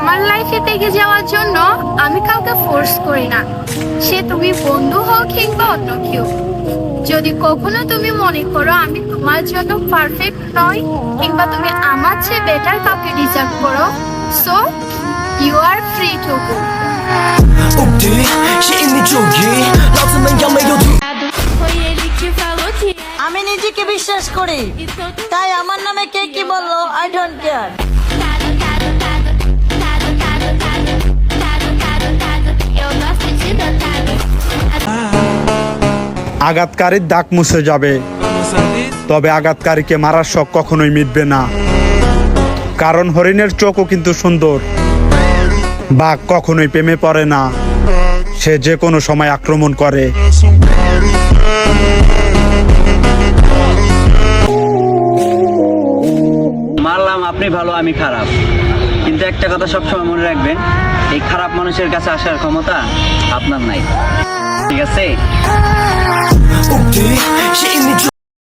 আমার লাইফে থেকে যাওয়ার জন্য আমি কাউকে ফোর্স করি না, সে তুমি বন্ধু হোক কিংবা অন্য কেউ। যদি কখনো তুমি মনে করো আমি তোমার জন্য পারফেক্ট নই কিংবা তুমি আমার চেয়ে বেটার কাউকে ডিজার্ভ করো, so you are free to go. আমি নিজেকে বিশ্বাস করি, তাই আমার নামে কে কি বললো আই ডোন্ট কেয়ার। আঘাতকারীর দাগ মুছে যাবে, তবে আঘাতকারীকে মারার শখ কখনোই মিটবে না। কারণ হরিণের চোখও কিন্তু সুন্দর। বাঘ কখনোই প্রেমে পড়ে না, সে যে কোনো সময় আক্রমণ করে। মানলাম আপনি ভালো আমি খারাপ, কিন্তু একটা কথা সবসময় মনে রাখবেন, এই খারাপ মানুষের কাছে আসার ক্ষমতা আপনার নাই, ঠিক আছে?